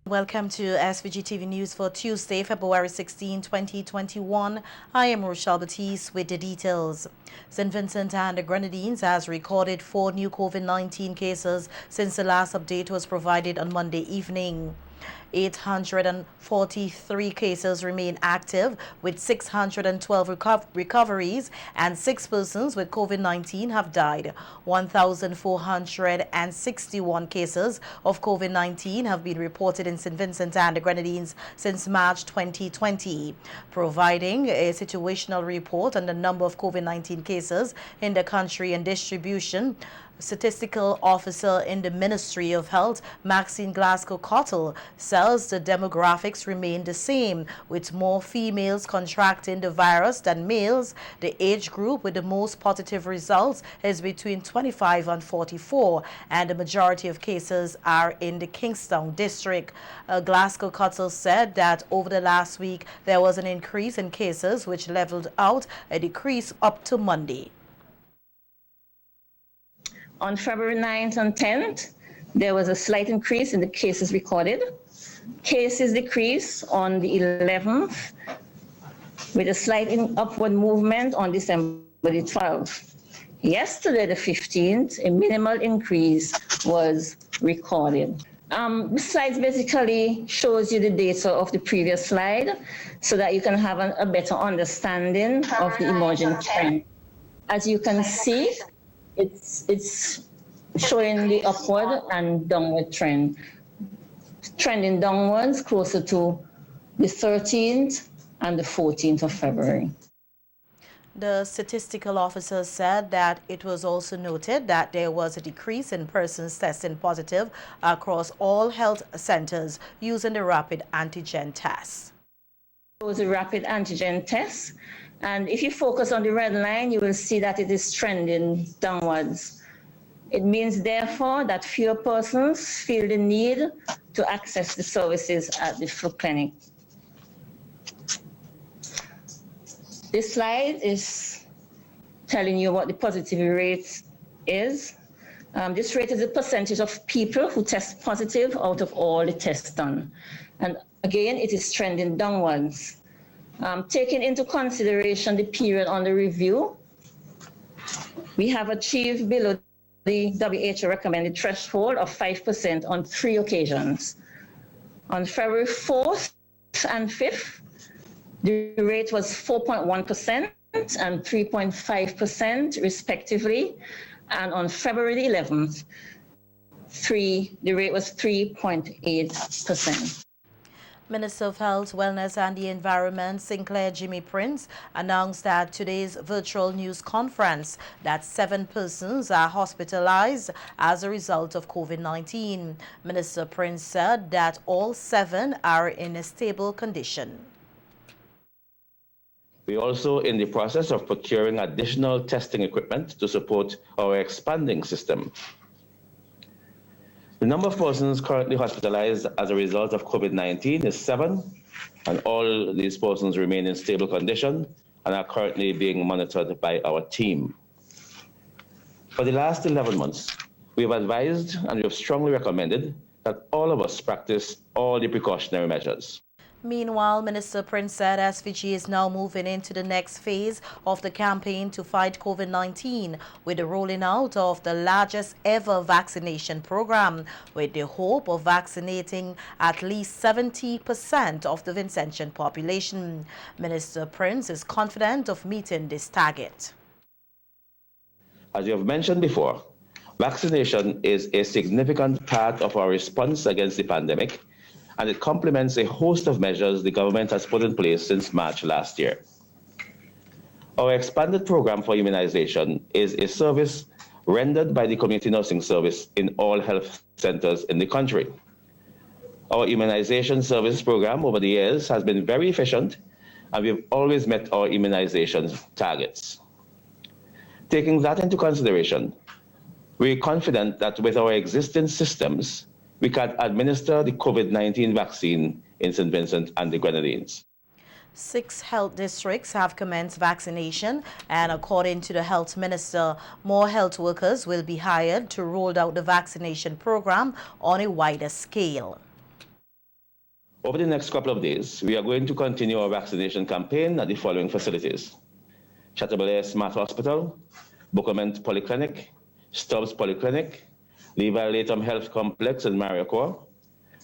Welcome to SVG-TV News for Tuesday, February 16, 2021. I am Rochelle Batiste with the details. St. Vincent and the Grenadines has recorded 4 new COVID-19 cases since the last update was provided on Monday evening. 843 cases remain active, with 612 recoveries, and 6 persons with COVID-19 have died. 1,461 cases of COVID-19 have been reported in St. Vincent and the Grenadines since March 2020. Providing a situational report on the number of COVID-19 cases in the country and distribution, Statistical Officer in the Ministry of Health, Maxine Glasgow-Cottle, says the demographics remain the same, with more females contracting the virus than males. The age group with the most positive results is between 25 and 44, and the majority of cases are in the Kingstown district. Glasgow-Cottle said that over the last week there was an increase in cases, which leveled out a decrease up to Monday. On February 9th and 10th, there was a slight increase in the cases recorded. Cases decreased on the 11th, with a slight upward movement on December the 12th. Yesterday, the 15th, a minimal increase was recorded. The slide basically shows you the data of the previous slide so that you can have a better understanding of the emerging trend. As you can see, it's showing the upward and downward trend. Trending downwards closer to the 13th and the 14th of February. The statistical officer said that it was also noted that there was a decrease in persons testing positive across all health centers using the rapid antigen test. It was a rapid antigen test. And if you focus on the red line, you will see that it is trending downwards. It means, therefore, that fewer persons feel the need to access the services at the flu clinic. This slide is telling you what the positivity rate is. This rate is the percentage of people who test positive out of all the tests done. And again, it is trending downwards. Taking into consideration the period under review, we have achieved below the WHO recommended threshold of 5% on 3 occasions. On February 4th and 5th, the rate was 4.1% and 3.5% respectively. And on February 11th, the rate was 3.8%. Minister of Health, Wellness and the Environment, Sinclair Jimmy Prince, announced at today's virtual news conference that 7 persons are hospitalized as a result of COVID-19. Minister Prince said that all 7 are in a stable condition. We are also in the process of procuring additional testing equipment to support our expanding system. The number of persons currently hospitalized as a result of COVID-19 is 7, and all these persons remain in stable condition and are currently being monitored by our team. For the last 11 months, we have advised and we have strongly recommended that all of us practice all the precautionary measures. Meanwhile, Minister Prince said SVG is now moving into the next phase of the campaign to fight COVID-19 with the rolling out of the largest ever vaccination program, with the hope of vaccinating at least 70% of the Vincentian population. Minister Prince is confident of meeting this target. As you have mentioned before, vaccination is a significant part of our response against the pandemic, and it complements a host of measures the government has put in place since March last year. Our expanded program for immunization is a service rendered by the community nursing service in all health centers in the country. Our immunization service program over the years has been very efficient, and we've always met our immunization targets. Taking that into consideration, we're confident that with our existing systems, we can administer the COVID-19 vaccine in St. Vincent and the Grenadines. 6 health districts have commenced vaccination, and according to the health minister, more health workers will be hired to roll out the vaccination program on a wider scale. Over the next couple of days, we are going to continue our vaccination campaign at the following facilities: Chateaubriand Smart Hospital, Bookament Polyclinic, Stubbs Polyclinic, Levi Latham Health Complex in Mariacourt,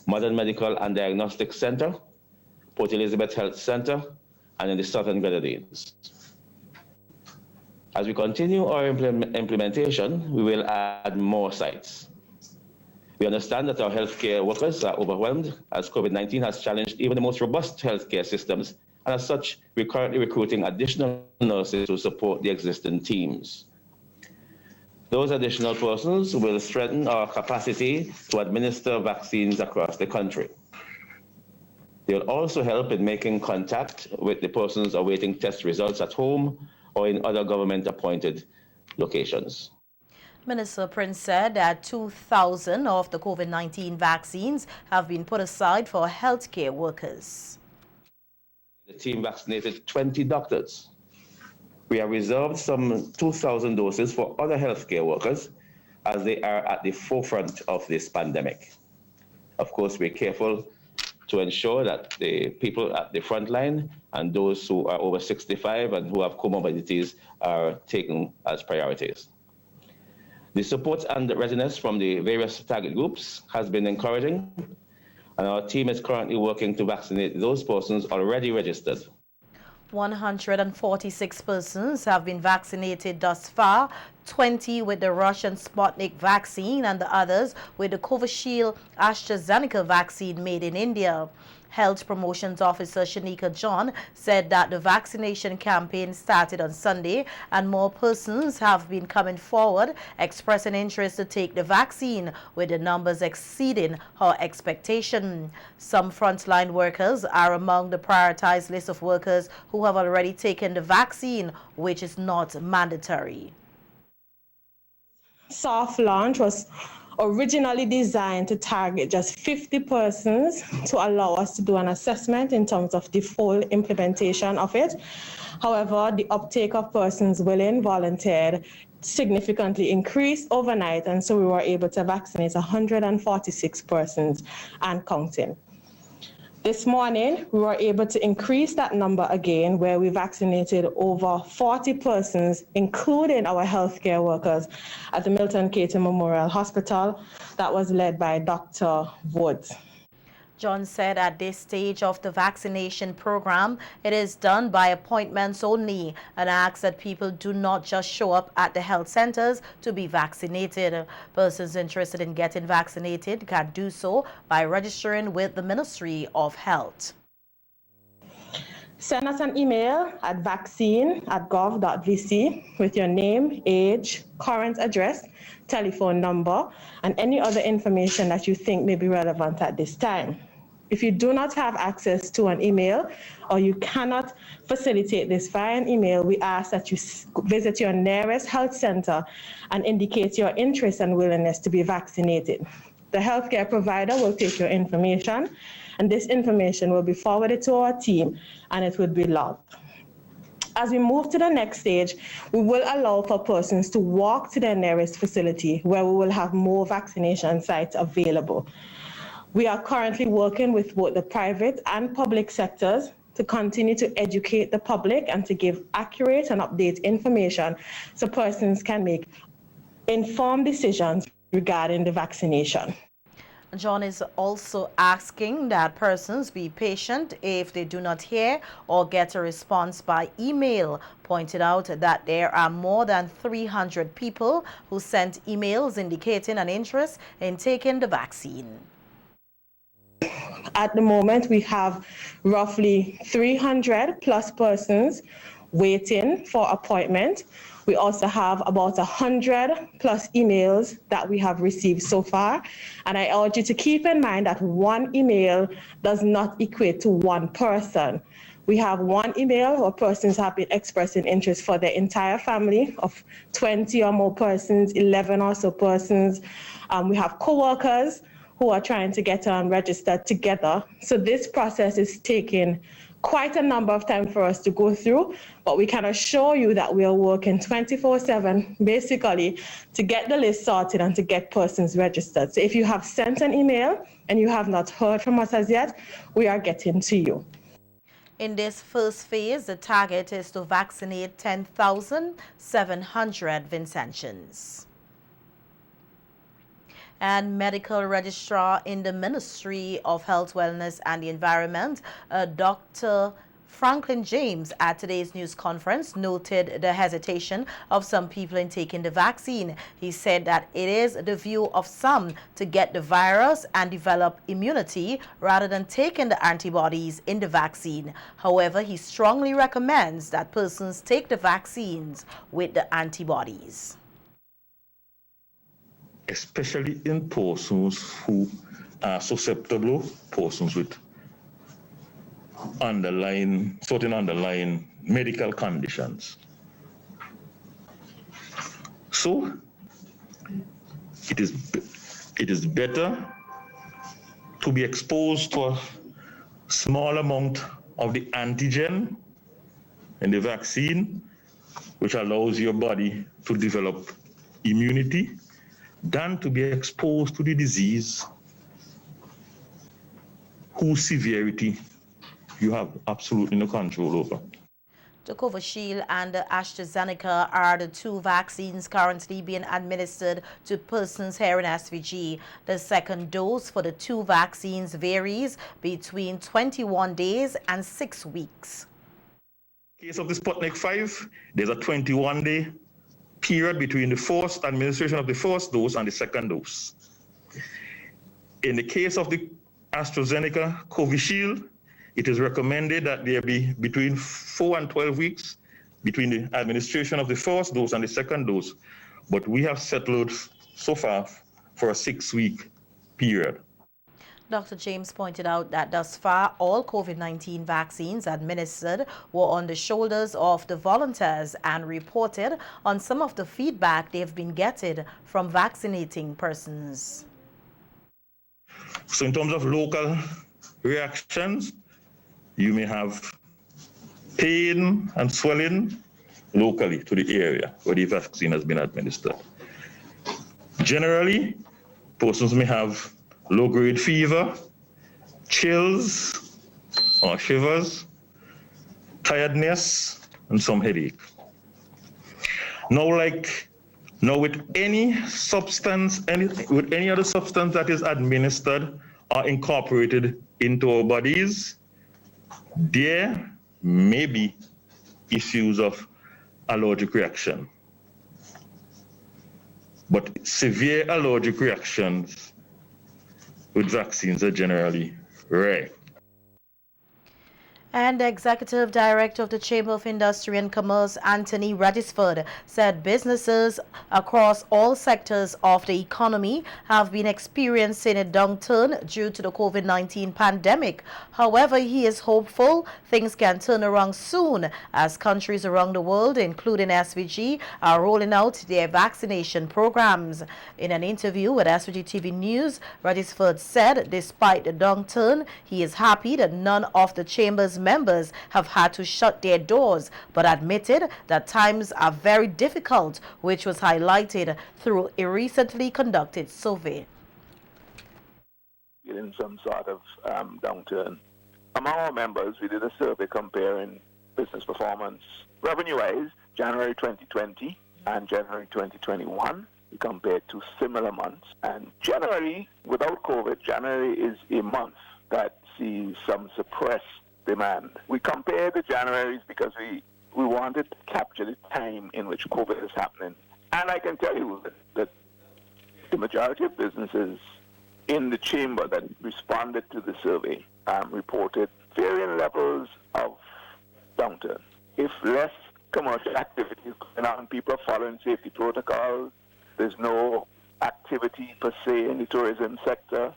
Modern Medical and Diagnostic Center, Port Elizabeth Health Center, and in the Southern Grenadines. As we continue our implementation, we will add more sites. We understand that our healthcare workers are overwhelmed as COVID-19 has challenged even the most robust healthcare systems, and as such, we're currently recruiting additional nurses to support the existing teams. Those additional persons will strengthen our capacity to administer vaccines across the country. They will also help in making contact with the persons awaiting test results at home or in other government-appointed locations. Minister Prince said that 2,000 of the COVID-19 vaccines have been put aside for healthcare workers. The team vaccinated 20 doctors. We have reserved some 2,000 doses for other healthcare workers as they are at the forefront of this pandemic. Of course, we're careful to ensure that the people at the front line and those who are over 65 and who have comorbidities are taken as priorities. The support and readiness from the various target groups has been encouraging, and our team is currently working to vaccinate those persons already registered. 146 persons have been vaccinated thus far, 20 with the Russian Sputnik vaccine and the others with the Covishield AstraZeneca vaccine made in India. Health Promotions Officer Shanika John said that the vaccination campaign started on Sunday and more persons have been coming forward expressing interest to take the vaccine, with the numbers exceeding her expectation. Some frontline workers are among the prioritized list of workers who have already taken the vaccine, which is not mandatory. Soft launch was originally designed to target just 50 persons to allow us to do an assessment in terms of the full implementation of it. However, the uptake of persons willing, volunteered, significantly increased overnight, and so we were able to vaccinate 146 persons and counting. This morning, we were able to increase that number again, where we vaccinated over 40 persons, including our healthcare workers at the Milton Caton Memorial Hospital. That was led by Dr. Woods. John said at this stage of the vaccination program, it is done by appointments only, and asks that people do not just show up at the health centers to be vaccinated. Persons interested in getting vaccinated can do so by registering with the Ministry of Health. Send us an email at vaccine@gov.vc with your name, age, current address, telephone number, and any other information that you think may be relevant at this time. If you do not have access to an email or you cannot facilitate this via an email, we ask that you visit your nearest health center and indicate your interest and willingness to be vaccinated. The healthcare provider will take your information, and this information will be forwarded to our team and it will be logged. As we move to the next stage, we will allow for persons to walk to their nearest facility where we will have more vaccination sites available. We are currently working with both the private and public sectors to continue to educate the public and to give accurate and updated information so persons can make informed decisions regarding the vaccination. John is also asking that persons be patient if they do not hear or get a response by email, pointed out that there are more than 300 people who sent emails indicating an interest in taking the vaccine. At the moment, we have roughly 300 plus persons waiting for appointment. We also have about 100 plus emails that we have received so far. And I urge you to keep in mind that one email does not equate to one person. We have one email where persons have been expressing interest for their entire family of 20 or more persons, 11 or so persons. We have co-workers who are trying to get registered together. So this process is taking quite a number of time for us to go through, but we can assure you that we are working 24/7 basically to get the list sorted and to get persons registered. So if you have sent an email and you have not heard from us as yet, we are getting to you. In this first phase, the target is to vaccinate 10,700 Vincentians. And medical registrar in the Ministry of Health, Wellness and the Environment, Dr. Franklin James, at today's news conference, noted the hesitation of some people in taking the vaccine. He said that it is the view of some to get the virus and develop immunity rather than taking the antibodies in the vaccine. However, he strongly recommends that persons take the vaccines with the antibodies, especially in persons who are susceptible, persons with certain underlying medical conditions. So it is better to be exposed to a small amount of the antigen in the vaccine, which allows your body to develop immunity, than to be exposed to the disease whose severity you have absolutely no control over. The Covishield and the AstraZeneca are the two vaccines currently being administered to persons here in SVG. The second dose for the two vaccines varies between 21 days and 6 weeks. In the case of the Sputnik 5, there's a 21-day period between the first administration of the first dose and the second dose. In the case of the AstraZeneca Covishield, it is recommended that there be between 4 and 12 weeks between the administration of the first dose and the second dose, but we have settled so far for a 6-week period. Dr. James pointed out that thus far, all COVID-19 vaccines administered were on the shoulders of the volunteers and reported on some of the feedback they've been getting from vaccinating persons. So in terms of local reactions, you may have pain and swelling locally to the area where the vaccine has been administered. Generally, persons may have low-grade fever, chills or shivers, tiredness, and some headache. Now with any substance, with any other substance that is administered or incorporated into our bodies, there may be issues of allergic reaction. But severe allergic reactions with vaccines are generally rare. And the Executive Director of the Chamber of Industry and Commerce, Anthony Radisford, said businesses across all sectors of the economy have been experiencing a downturn due to the COVID-19 pandemic. However, he is hopeful things can turn around soon as countries around the world, including SVG, are rolling out their vaccination programs. In an interview with SVG-TV News, Radisford said despite the downturn, he is happy that none of the Chamber's members have had to shut their doors, but admitted that times are very difficult, which was highlighted through a recently conducted survey. In some sort of downturn. Among our members, we did a survey comparing business performance revenue-wise, January 2020 and January 2021. We compared two similar months. And generally, without COVID, January is a month that sees some suppressed demand. We compared the Januaries because we wanted to capture the time in which COVID is happening. And I can tell you that the majority of businesses in the chamber that responded to the survey reported varying levels of downturn. If less commercial activity is going on, people are following safety protocols, there's no activity per se in the tourism sector.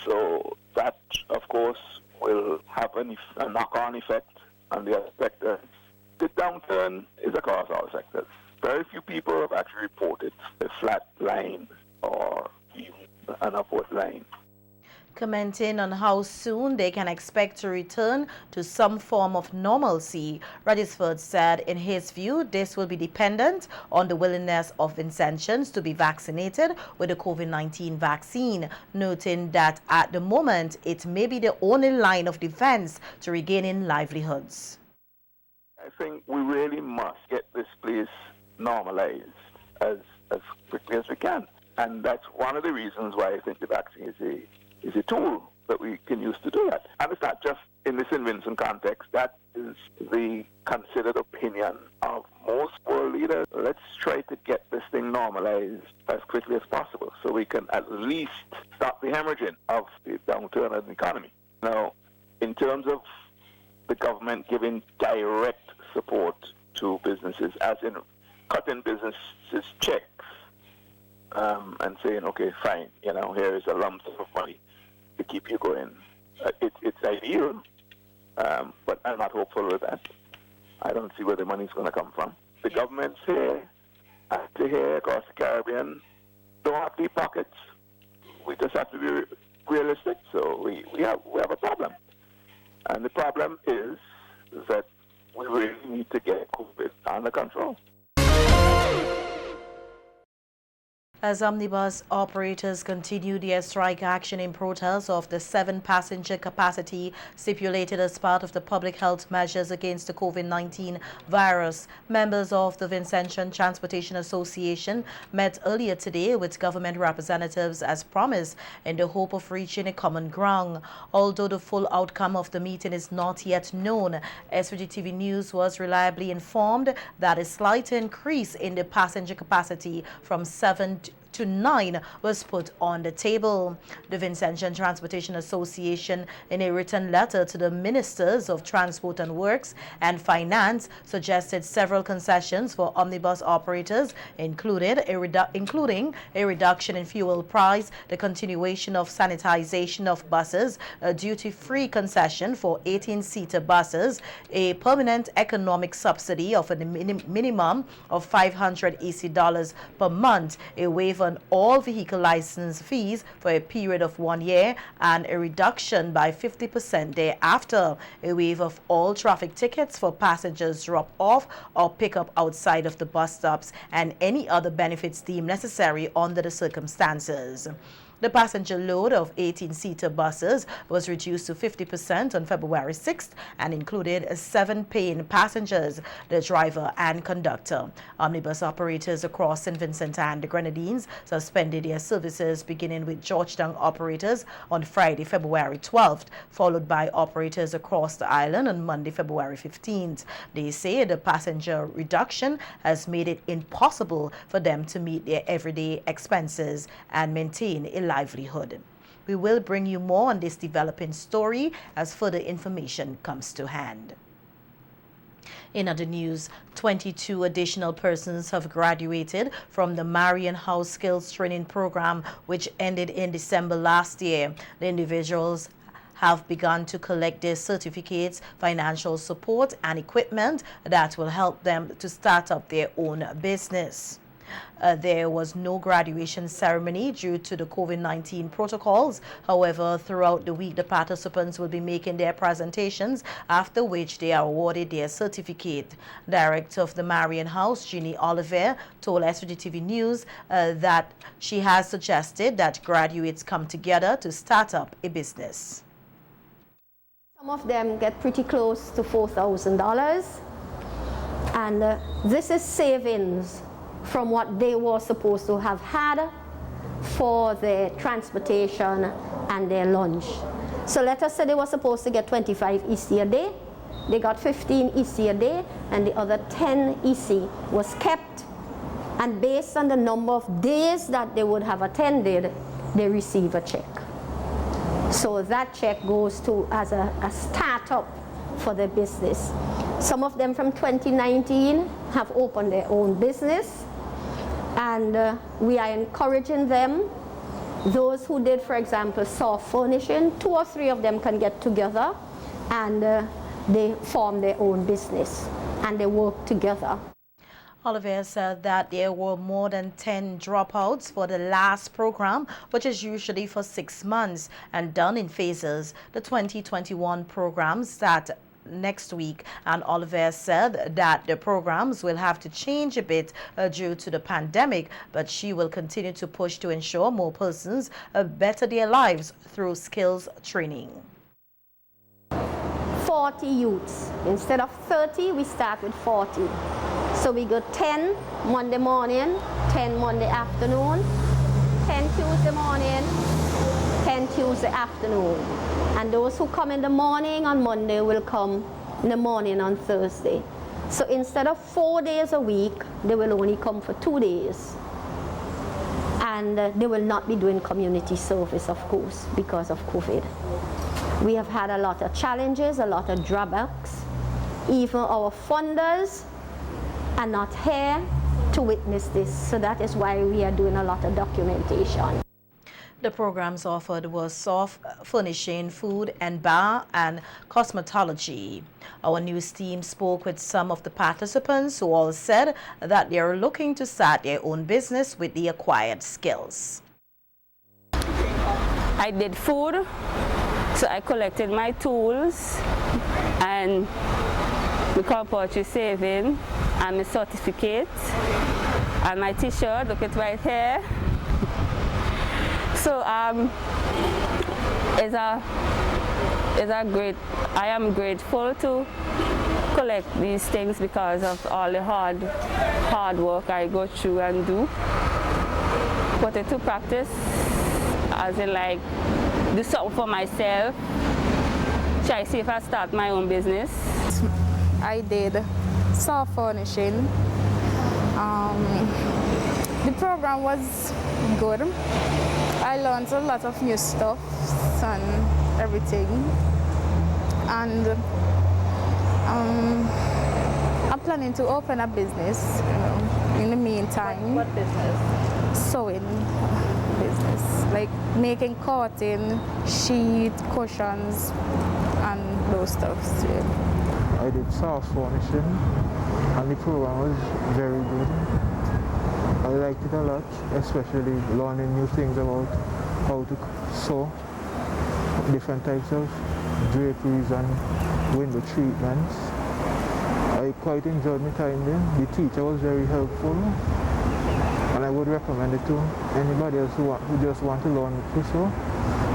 So that, of course, will have a knock-on effect on the other sectors. The downturn is across all sectors. Very few people have actually reported a flat line or even an upward line. Commenting on how soon they can expect to return to some form of normalcy, Radisford said in his view this will be dependent on the willingness of Vincentians to be vaccinated with the COVID-19 vaccine, noting that at the moment it may be the only line of defense to regaining livelihoods. I think we really must get this place normalized as quickly as we can. And that's one of the reasons why I think the vaccine is a tool that we can use to do that. And it's not just in the St. Vincent context. That is the considered opinion of most world leaders. Let's try to get this thing normalized as quickly as possible so we can at least stop the hemorrhaging of the downturn of the economy. Now, in terms of the government giving direct support to businesses, as in cutting businesses checks, and saying, okay, fine, here is a lump sum of money to keep you going. It's ideal, but I'm not hopeful with that. I don't see where the money's going to come from. The governments here, across the Caribbean, don't have deep pockets. We just have to be realistic. So we have a problem. And the problem is that we really need to get COVID under control. As omnibus operators continue their strike action in protest of the 7-passenger capacity stipulated as part of the public health measures against the COVID-19 virus, members of the Vincentian Transportation Association met earlier today with government representatives as promised in the hope of reaching a common ground. Although the full outcome of the meeting is not yet known, SVG-TV News was reliably informed that a slight increase in the passenger capacity from 7 to 9 was put on the table. The Vincentian Transportation Association, in a written letter to the Ministers of Transport and Works and Finance, suggested several concessions for omnibus operators, including a reduction in fuel price, the continuation of sanitization of buses, a duty-free concession for 18-seater buses, a permanent economic subsidy of a minimum of 500 EC dollars per month, a waiver on all vehicle license fees for a period of 1 year, and a reduction by 50% thereafter, a waiver of all traffic tickets for passengers drop off or pick up outside of the bus stops, and any other benefits deemed necessary under the circumstances. The passenger load of 18-seater buses was reduced to 50% on February 6th and included 7 paying passengers, the driver and conductor. Omnibus operators across St. Vincent and the Grenadines suspended their services, beginning with Georgetown operators on Friday, February 12th, followed by operators across the island on Monday, February 15th. They say the passenger reduction has made it impossible for them to meet their everyday expenses and maintain a livelihood. We will bring you more on this developing story as further information comes to hand. In other news, 22 additional persons have graduated from the Marion House Skills Training Program, which ended in December last year. The individuals have begun to collect their certificates, financial support, and equipment that will help them to start up their own business. There was no graduation ceremony due to the COVID-19 protocols. However, throughout the week, the participants will be making their presentations, after which they are awarded their certificate. Director of the Marion House, Jeannie Oliver, told SVGTV News that she has suggested that graduates come together to start up a business. Some of them get pretty close to $4,000, and this is savings from what they were supposed to have had for their transportation and their lunch. So let us say they were supposed to get 25 EC a day. They got 15 EC a day, and the other 10 EC was kept. And based on the number of days that they would have attended, they receive a check. So that check goes to as a startup for their business. Some of them from 2019 have opened their own business, and we are encouraging them. Those who did, for example, soft furnishing, 2 or 3 of them can get together and they form their own business and they work together. Oliver said that there were more than 10 dropouts for the last program, which is usually for 6 months and done in phases. The 2021 programs start next week, and Oliver said that the programs will have to change a bit due to the pandemic, but she will continue to push to ensure more persons better their lives through skills training. 40 youths. Instead of 30, we start with 40. So we go 10 Monday morning, 10 Monday afternoon, 10 Tuesday morning, 10 Tuesday afternoon. And those who come in the morning on Monday will come in the morning on Thursday. So instead of 4 days a week, they will only come for 2 days. And they will not be doing community service, of course, because of COVID. We have had a lot of challenges, a lot of drawbacks. Even our funders are not here to witness this, so that is why we are doing a lot of documentation. The programs offered were soft furnishing, food and bar, and cosmetology. Our news team spoke with some of the participants who all said that they are looking to start their own business with the acquired skills. I did food, so I collected my tools and the compulsory saving and my certificate and my t-shirt, look at right here. So I am grateful to collect these things because of all the hard work I go through and do. Put it to practice, as in like do something for myself. Try to see if I start my own business. I did soft furnishing. The program was good. I learned a lot of new stuff and everything. And I'm planning to open a business, in the meantime. What business? Sewing business, like making cotton, sheet, cushions, and those stuffs. Yeah. I did soft furnishing, and the program was very good. I liked it a lot, especially learning new things about how to sew, different types of draperies and window treatments. I quite enjoyed my time there. The teacher was very helpful, and I would recommend it to anybody else who just want to learn to sew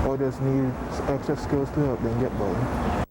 or just need extra skills to help them get by.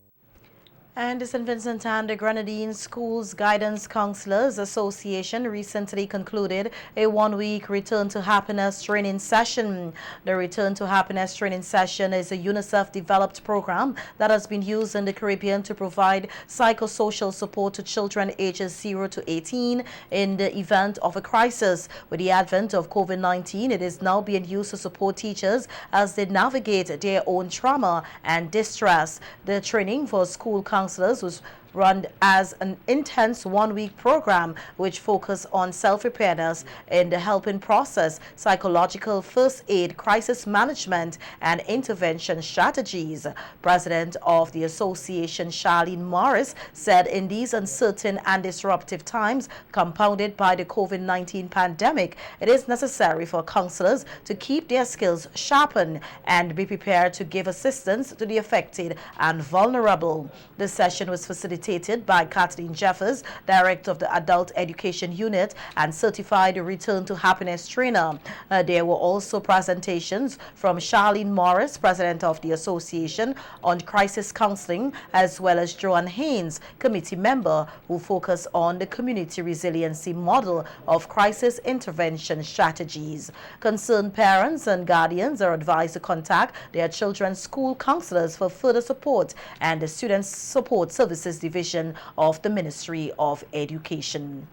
And the St. Vincent and the Grenadines Schools Guidance Counselors Association recently concluded a one-week Return to Happiness training session. The Return to Happiness training session is a UNICEF-developed program that has been used in the Caribbean to provide psychosocial support to children ages 0 to 18 in the event of a crisis. With the advent of COVID-19, it is now being used to support teachers as they navigate their own trauma and distress. The training for school counselors was run as an intense one-week program which focused on self-preparedness in the helping process, psychological first aid, crisis management, and intervention strategies. President of the association, Charlene Morris, said in these uncertain and disruptive times compounded by the COVID-19 pandemic, it is necessary for counselors to keep their skills sharpened and be prepared to give assistance to the affected and vulnerable. The session was facilitated by Kathleen Jeffers, Director of the Adult Education Unit and Certified Return to Happiness Trainer. There were also presentations from Charlene Morris, President of the Association, on crisis counseling, as well as Joanne Haynes, committee member, who focused on the community resiliency model of crisis intervention strategies. Concerned parents and guardians are advised to contact their children's school counselors for further support and the Student Support Services Division of the Ministry of Education.